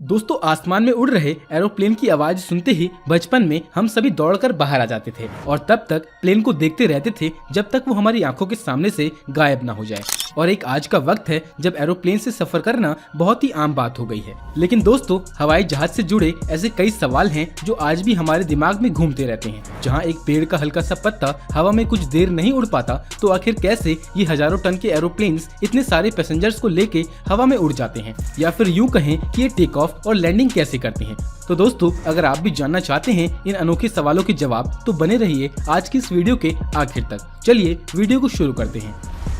दोस्तों आसमान में उड़ रहे एरोप्लेन की आवाज सुनते ही बचपन में हम सभी दौड़कर बाहर आ जाते थे और तब तक प्लेन को देखते रहते थे जब तक वो हमारी आंखों के सामने से गायब ना हो जाए। और एक आज का वक्त है जब एरोप्लेन से सफर करना बहुत ही आम बात हो गई है। लेकिन दोस्तों हवाई जहाज से जुड़े ऐसे कई सवाल हैं जो आज भी हमारे दिमाग में घूमते रहते हैं। जहां एक पेड़ का हल्का सा पत्ता हवा में कुछ देर नहीं उड़ पाता तो आखिर कैसे ये हजारों टन के एरोप्लेन्स इतने सारे पैसेंजर्स को लेके हवा में उड़ जाते हैं, या फिर यूं कहें कि ये टेक ऑफ और लैंडिंग कैसे करते हैं। तो दोस्तों अगर आप भी जानना चाहते हैं इन अनोखे सवालों के जवाब तो बने रहिए आज की इस वीडियो के आखिर तक। चलिए वीडियो को शुरू करते हैं।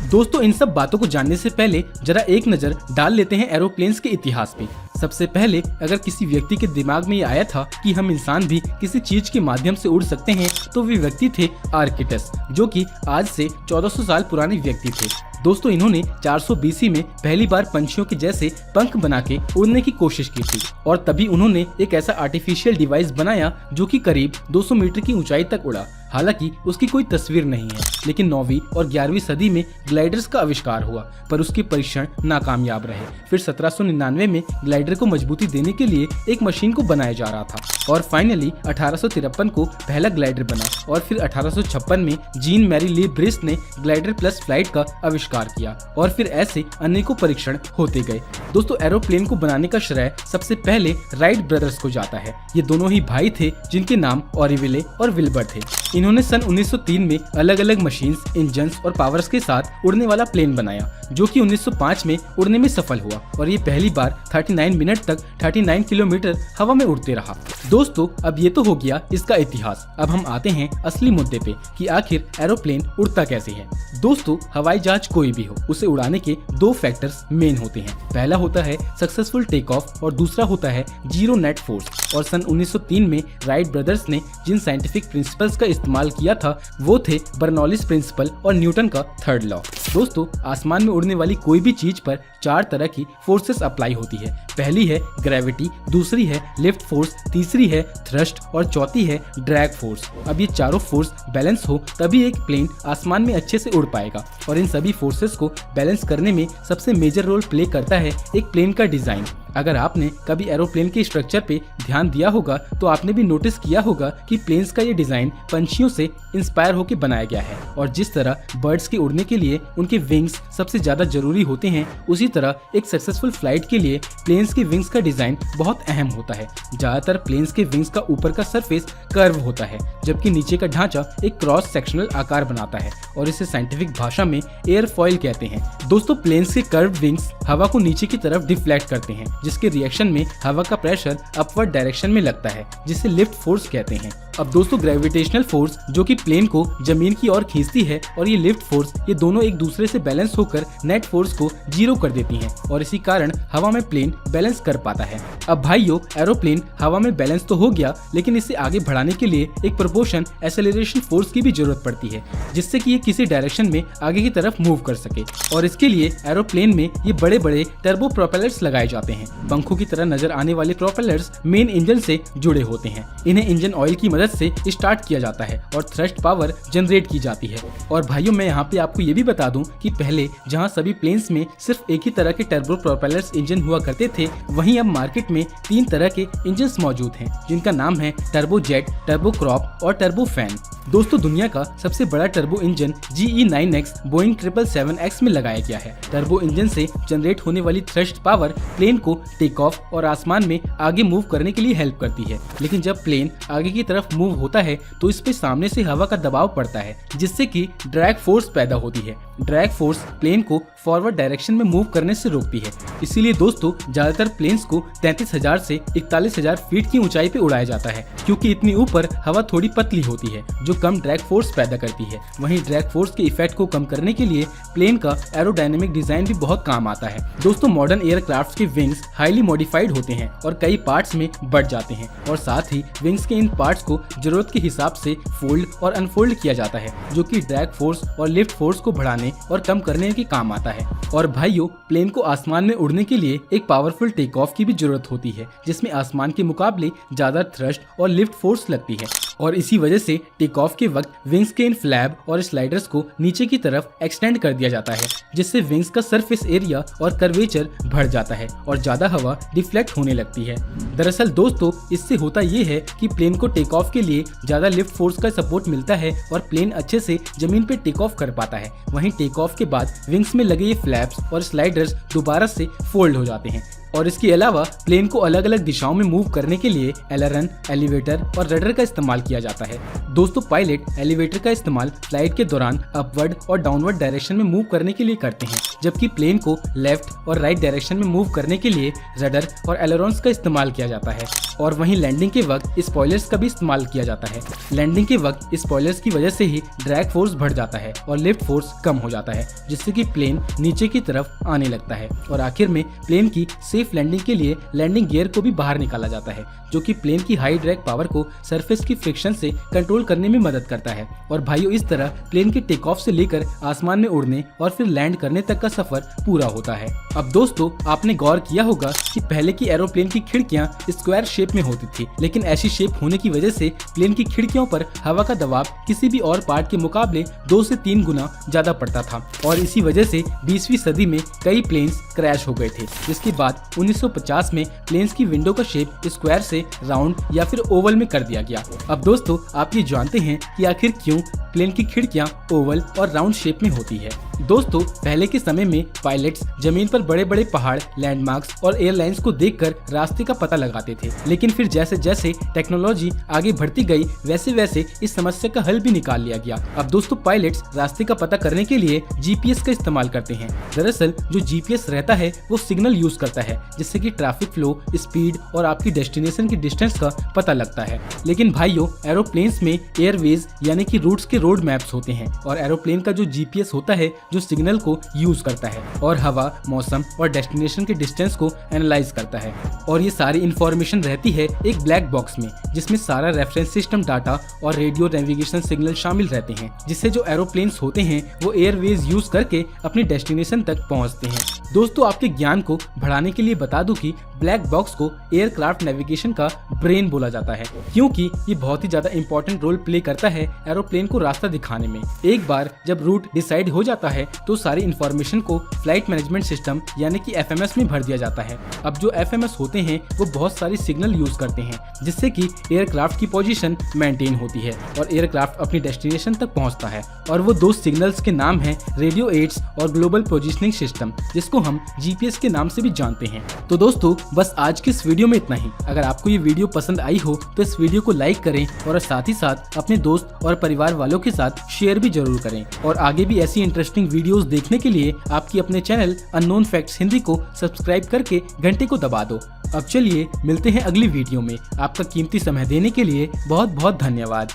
दोस्तों इन सब बातों को जानने से पहले जरा एक नजर डाल लेते हैं एरोप्लेन्स के इतिहास पे। सबसे पहले अगर किसी व्यक्ति के दिमाग में ये आया था कि हम इंसान भी किसी चीज के माध्यम से उड़ सकते हैं तो वे व्यक्ति थे आर्किटस, जो कि आज से 1400 साल पुराने व्यक्ति थे। दोस्तों इन्होंने 400 BC में पहली बार पंछियों के जैसे पंख बना के उड़ने की कोशिश की थी और तभी उन्होंने एक ऐसा आर्टिफिशियल डिवाइस बनाया जो कि करीब 200 मीटर की ऊंचाई तक उड़ा। हालांकि उसकी कोई तस्वीर नहीं है, लेकिन 9वीं और 11वीं सदी में ग्लाइडर्स का आविष्कार हुआ पर उसके परीक्षण नाकामयाब रहे। फिर 1799 में ग्लाइडर को मजबूती देने के लिए एक मशीन को बनाया जा रहा था और फाइनली 1853 को पहला ग्लाइडर बना और फिर 1856 में जीन मैरी ली ब्रिस ने ग्लाइडर प्लस फ्लाइट का आविष्कार किया और फिर ऐसे अनेकों परीक्षण होते गए। दोस्तों एरोप्लेन को बनाने का श्रेय सबसे पहले राइट ब्रदर्स को जाता है। ये दोनों ही भाई थे जिनके नाम ऑरिविले और विल्बर थे। इन्होंने सन 1903 में अलग अलग मशीन्स, इंजन्स और पावर्स के साथ उड़ने वाला प्लेन बनाया जो कि 1905 में उड़ने में सफल हुआ और ये पहली बार 39 मिनट तक 39 किलोमीटर हवा में उड़ते रहा। दोस्तों अब ये तो हो गया इसका इतिहास। अब हम आते हैं असली मुद्दे पे कि आखिर एरोप्लेन उड़ता कैसे है। दोस्तों हवाई जहाज कोई भी हो उसे उड़ाने के दो फैक्टर्स मेन होते हैं। पहला होता है सक्सेसफुल टेक ऑफ और दूसरा होता है जीरो नेट फोर्स। और सन 1903 में राइट ब्रदर्स ने जिन साइंटिफिक प्रिंसिपल्स का इस्तेमाल किया था वो थे बर्नौलिस प्रिंसिपल और न्यूटन का थर्ड लॉ। दोस्तों आसमान में उड़ने वाली कोई भी चीज पर चार तरह की फोर्सेस अप्लाई होती है। पहली है ग्रेविटी, दूसरी है लिफ्ट फोर्स, तीसरी है थ्रस्ट और चौथी है ड्रैग फोर्स। अब ये चारों फोर्स बैलेंस हो तभी एक प्लेन आसमान में अच्छे से उड़ पाएगा और इन सभी फोर्सेस को बैलेंस करने में सबसे मेजर रोल प्ले करता है एक प्लेन का डिजाइन। अगर आपने कभी एरोप्लेन के स्ट्रक्चर पे ध्यान दिया होगा तो आपने भी नोटिस किया होगा कि प्लेन्स का ये डिजाइन पंछियों से इंस्पायर होकर बनाया गया है और जिस तरह बर्ड्स के उड़ने के लिए उनके विंग्स सबसे ज्यादा जरूरी होते हैं उसी तरह एक सक्सेसफुल फ्लाइट के लिए प्लेन्स के विंग्स का डिजाइन बहुत अहम होता है। ज्यादातर प्लेन्स के विंग्स का ऊपर का सरफेस कर्व होता है जबकि नीचे का ढांचा एक क्रॉस सेक्शनल आकार बनाता है और इसे साइंटिफिक भाषा में एयरफॉइल कहते हैं। दोस्तों प्लेन्स के कर्व विंग्स हवा को नीचे की तरफ डिफ्लेक्ट करते हैं जिसके रिएक्शन में हवा का प्रेशर अपवर्ड डायरेक्शन में लगता है जिसे लिफ्ट फोर्स कहते हैं। अब दोस्तों ग्रेविटेशनल फोर्स जो कि प्लेन को जमीन की ओर खींचती है और ये लिफ्ट फोर्स ये दोनों एक दूसरे से बैलेंस होकर नेट फोर्स को जीरो कर देती हैं और इसी कारण हवा में प्लेन बैलेंस कर पाता है। अब भाइयों एरोप्लेन हवा में बैलेंस तो हो गया लेकिन इसे आगे बढ़ाने के लिए एक प्रोपोर्शन एक्सेलरेशन फोर्स की भी जरूरत पड़ती है जिससे कि ये किसी डायरेक्शन में आगे की तरफ मूव कर सके और इसके लिए एरोप्लेन में ये बड़े बड़े टर्बो प्रोपेलर्स लगाए जाते हैं। पंखों की तरह नजर आने वाले प्रोपेलर्स मेन इंजन से जुड़े होते हैं। इन्हें इंजन ऑयल की मदद से स्टार्ट किया जाता है और थ्रस्ट पावर जनरेट की जाती है। और भाइयों मैं यहाँ पे आपको ये भी बता दूं कि पहले जहाँ सभी प्लेन्स में सिर्फ एक ही तरह के टर्बो प्रोपेलर्स इंजन हुआ करते थे वहीं अब मार्केट में 3 तरह के इंजन्स मौजूद हैं जिनका नाम है टर्बो जेट, टर्बो क्रॉप और टर्बो फैन। दोस्तों दुनिया का सबसे बड़ा turbo engine GE9X Boeing 777X में लगाया गया है। टर्बो इंजन से जनरेट होने वाली थ्रस्ट पावर प्लेन को टेक ऑफ और आसमान में आगे मूव करने के लिए हेल्प करती है। लेकिन जब प्लेन आगे की तरफ मूव होता है तो इस पे सामने से हवा का दबाव पड़ता है जिससे कि ड्रैग फोर्स पैदा होती है। ड्रैग फोर्स प्लेन को फॉरवर्ड डायरेक्शन में मूव करने से रोकती है। इसीलिए दोस्तों ज्यादातर प्लेन्स को 33,000 से 41,000 फीट की ऊंचाई पे उड़ाया जाता है क्योंकि इतनी ऊपर हवा थोड़ी पतली होती है जो कम ड्रैग फोर्स पैदा करती है। वहीं ड्रैग फोर्स के इफेक्ट को कम करने के लिए प्लेन का एरोडायनेमिक डिजाइन भी बहुत काम आता है। दोस्तों मॉडर्न एयरक्राफ्ट के विंग्स हाईली मॉडिफाइड होते हैं और कई पार्ट्स में बढ़ जाते हैं और साथ ही विंग्स के इन पार्ट्स को जरूरत के हिसाब से फोल्ड और अनफोल्ड किया जाता है जो कि ड्रैग फोर्स और लिफ्ट फोर्स को बढ़ाने और कम करने के काम आता है। और भाइयों प्लेन को आसमान में उड़ने के लिए एक पावरफुल टेक ऑफ की भी जरूरत होती है जिसमें आसमान के मुकाबले ज्यादा थ्रस्ट और लिफ्ट फोर्स लगती है और इसी वजह से टेक ऑफ के वक्त विंग्स के इन फ्लैप और स्लाइडर्स को नीचे की तरफ एक्सटेंड कर दिया जाता है, जिससे विंग्स का सरफेस एरिया और कर्वेचर बढ़ जाता है और ज्यादा हवा डिफ्लेक्ट होने लगती है। दरअसल दोस्तों, इससे होता ये है कि प्लेन को टेक ऑफ के लिए ज्यादा लिफ्ट फोर्स का सपोर्ट मिलता है और प्लेन अच्छे से जमीन पे टेक ऑफ कर पाता है। वहीं टेक ऑफ के बाद विंग्स में लगे ये फ्लैप्स और स्लाइडर्स दोबारा से फोल्ड हो जाते हैं और इसके अलावा प्लेन को अलग अलग दिशाओं में मूव करने के लिए एलरन, एलिवेटर और रडर का इस्तेमाल किया जाता है। दोस्तों, पायलट एलिवेटर का इस्तेमाल फ्लाइट के दौरान अपवर्ड और डाउनवर्ड डायरेक्शन में मूव करने के लिए करते हैं, जबकि प्लेन को लेफ्ट और राइट डायरेक्शन में मूव करने के लिए रडर और एलरॉन्स का इस्तेमाल किया जाता है। और वहीं लैंडिंग के वक्त स्पॉयलर्स का भी इस्तेमाल किया जाता है। लैंडिंग के वक्त स्पॉयलर्स की वजह से ही ड्रैग फोर्स बढ़ जाता है और लिफ्ट फोर्स कम हो जाता है, जिससे कि प्लेन नीचे की तरफ आने लगता है और आखिर में प्लेन की सेफ लैंडिंग के लिए लैंडिंग गियर को भी बाहर निकाला जाता है, जो कि प्लेन की हाई ड्रैग पावर को सरफेस की फ्रिक्शन से कंट्रोल करने में मदद करता है। और भाइयों, इस तरह प्लेन के टेक ऑफ से लेकर आसमान में उड़ने और फिर लैंड करने तक का सफर पूरा होता है। अब दोस्तों, आपने गौर किया होगा कि पहले की एरोप्लेन की खिड़कियां स्क्वायर शेप में होती थी, लेकिन ऐसी शेप होने की वजह से प्लेन की खिड़कियों पर हवा का दबाव किसी भी और पार्ट के मुकाबले 2 से 3 गुना ज्यादा पड़ता था और इसी वजह से 20वीं सदी में कई प्लेन्स क्रैश हो गए थे, जिसके बाद 1950 में प्लेन्स की विंडो का शेप स्क्वायर से राउंड या फिर ओवल में कर दिया गया। अब दोस्तों, आप ये जानते हैं कि आखिर क्यों प्लेन की खिड़कियां ओवल और राउंड शेप में होती है। दोस्तों, पहले के समय में पायलट्स जमीन पर बड़े बड़े पहाड़, लैंडमार्क्स और एयरलाइंस को देखकर रास्ते का पता लगाते थे, लेकिन फिर जैसे जैसे टेक्नोलॉजी आगे बढ़ती गई वैसे वैसे इस समस्या का हल भी निकाल लिया गया। अब दोस्तों, पायलट्स रास्ते का पता करने के लिए जीपीएस का इस्तेमाल करते हैं। दरअसल जो जीपीएस रहता है वो सिग्नल यूज करता है, जिससे कि ट्रैफिक फ्लो, स्पीड और आपकी डेस्टिनेशन की डिस्टेंस का पता लगता है। लेकिन भाइयों, एरोप्लेन्स में एयरवेज यानी कि रूट्स के रोड मैप्स होते हैं और एरोप्लेन का जो जीपीएस होता है जो सिग्नल को यूज करता है और हवा, मौसम और डेस्टिनेशन के डिस्टेंस को एनालाइज करता है। और ये सारी इंफॉर्मेशन रहती है एक ब्लैक बॉक्स में, जिसमें सारा रेफरेंस सिस्टम डाटा और रेडियो नेविगेशन सिग्नल शामिल रहते हैं, जिससे जो एरोप्लेन्स होते हैं वो एयरवेज यूज करके अपनी डेस्टिनेशन तक पहुंचते हैं। दोस्तों, आपके ज्ञान को बढ़ाने के लिए बता दूं कि ब्लैक बॉक्स को एयरक्राफ्ट नेविगेशन का ब्रेन बोला जाता है, क्योंकि ये बहुत ही ज्यादा इंपॉर्टेंट रोल प्ले करता है एरोप्लेन को रास्ता दिखाने में। एक बार जब रूट डिसाइड हो जाता है तो सारी इंफॉर्मेशन को फ्लाइट मैनेजमेंट सिस्टम यानी कि एफएमएस में भर दिया जाता है। अब जो एफएमएस होते हैं वो बहुत सारी सिग्नल यूज करते हैं, जिससे कि एयरक्राफ्ट की पोजीशन मेंटेन होती है और एयरक्राफ्ट अपनी डेस्टिनेशन तक पहुंचता है। और वो 2 सिग्नल्स के नाम हैं रेडियो एड्स और ग्लोबल पोजीशनिंग सिस्टम, जिसको हम जीपीएस के नाम से भी जानते हैं। तो दोस्तों, बस आज के इस वीडियो में इतना ही। अगर आपको ये वीडियो पसंद आई हो तो इस वीडियो को लाइक करें और साथ ही साथ अपने दोस्त और परिवार वालों के साथ शेयर भी जरूर करें। और आगे भी ऐसी इंटरेस्टिंग वीडियोस देखने के लिए आपकी अपने चैनल अननोन फैक्ट्स हिंदी को सब्सक्राइब करके घंटे को दबा दो। अब चलिए मिलते हैं अगली वीडियो में। आपका कीमती समय देने के लिए बहुत बहुत धन्यवाद।